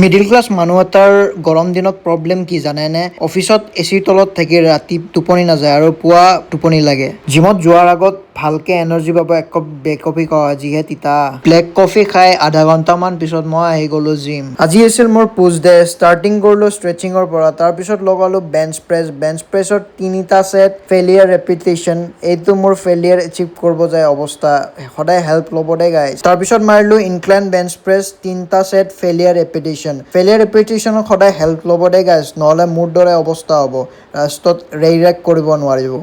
Middle class মানুহ এটাৰ গৰম দিনত প্ৰব্লেম কি জানেনে? অফিচত এচিৰ তলত থাকি ৰাতি টোপনি নাযায় আৰু পুৱা টোপনি লাগে। জিমত যোৱাৰ আগত ভালকে এনাৰ্জি পাব এক কাপ ব্লেক কফি খোৱা যিহে তিতা। ব্লেক কফি খাই আধা ঘণ্টামান পিছত মই আহি গ'লো জিম। আজি আছিল মোৰ পুছ ডে। ষ্টাৰ্টিং কৰিলো ষ্ট্ৰেচিঙৰ পৰা, তাৰপিছত লগালো বেঞ্চ প্ৰেছ। বেঞ্চ প্ৰেছৰ 3টা ছেট, ফেইলিয়াৰ ৰেপিটেশ্যন। এইটো মোৰ ফেইলিয়াৰ এচিভ কৰিব যায় অৱস্থা। সদায় হেল্প ল'ব দে গাইজ। তাৰপিছত মাৰিলো ইনক্লাইন বেঞ্চ প্ৰেছ 3টা ছেট, ফেইলিয়াৰ ৰেপিটেশ্যন। ফেইলিয়াৰ ৰেপিটেশ্যনত সদায় হেল্প ল'ব দে গাইজ, নহ'লে মোৰ দৰে অৱস্থা হ'ব। লাষ্টত ৰেক কৰিব নোৱাৰিব।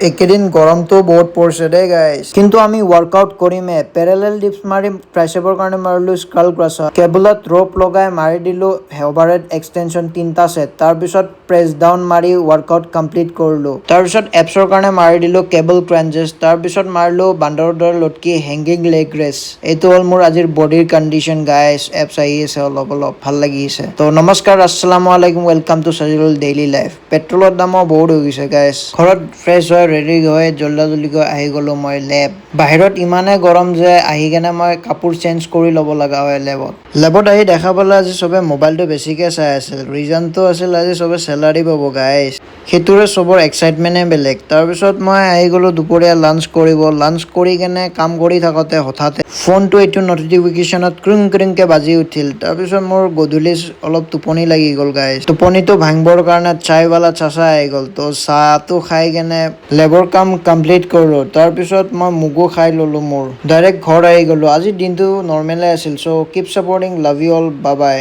এইকেইদিন গৰমটো বহুত পৰিছে দেই গাইজ, কিন্তু আমি ৱৰ্কআউট কৰিমেই। পেৰেলেল ডিপছ মাৰিম, ট্ৰাইচেপৰ কাৰণে মাৰিলো স্কাল ক্ৰাছাৰ। কেবুলত ৰ'প লগাই মাৰি দিলো অভাৰহেড এক্সটেনশ্যন 3টা ছেট। তাৰপিছত প্ৰেছ ডাউন মাৰি ৱৰ্কআউট কমপ্লিট কৰিলো। তাৰপিছত এপছৰ কাৰণে মাৰি দিলো কেবল ক্ৰাঞ্চেছ। তাৰপিছত মাৰিলো বান্দৰৰ দৰে লটকি হেংগিং লেগ ৰেছ। এইটো হ'ল মোৰ আজিৰ বডিৰ কণ্ডিশ্যন গাইজ। এপছ আহি আছে অলপ ভাল লাগি আছে। তো নমস্কাৰ, আসসালামু আলাইকুম, ৱেলকাম টু চাজিৰুল ডেইলি লাইফ। পেট্ৰলৰ দামো বহুত হৈ গৈছে গাইজ। ঘৰত ফ্ৰেছ হৈ ৰেডি হৈ জল্দি আহি গ'লো মই লেব। বাহিৰত ইমানেই গৰম যে আহি কেনে মই কাপোৰ চেঞ্জ কৰি ল'ব লগা হয় লেবত আহি দেখা পালে আজি চবে মোবাইলটো বেছিকে চাই আছিল। ৰিজনটো আছিল আজি চবে চেলাৰী পাব গাইজ। সেইটোৰে চবৰ এক্সাইটমেণ্টে বেলেগ। তাৰপিছত মই আহি গ'লো দুপৰীয়া লাঞ্চ কৰিব। লাঞ্চ কৰি কেনে কাম কৰি থাকোঁতে হঠাৎ ফোনটো এইটো নটিফিকেশ্যনত ক্ৰিংকে বাজি উঠিল। তাৰপিছত মোৰ গধূলি অলপ টোপনি লাগি গ'ল গাইজ। টোপনিটো ভাঙিবৰ কাৰণে চায়ৱালা চাচা আহি গ'ল। তো চাহটো খাই কেনে লেবৰ কাম কমপ্লিট কৰিলোঁ। তাৰপিছত মই মুগো খাই ল'লোঁ ডাইৰেক্ট ঘৰ আহি গ'লোঁ। আজিৰ দিনটো নৰ্মেলে আছিল। So' keep supporting, love you all, bye by.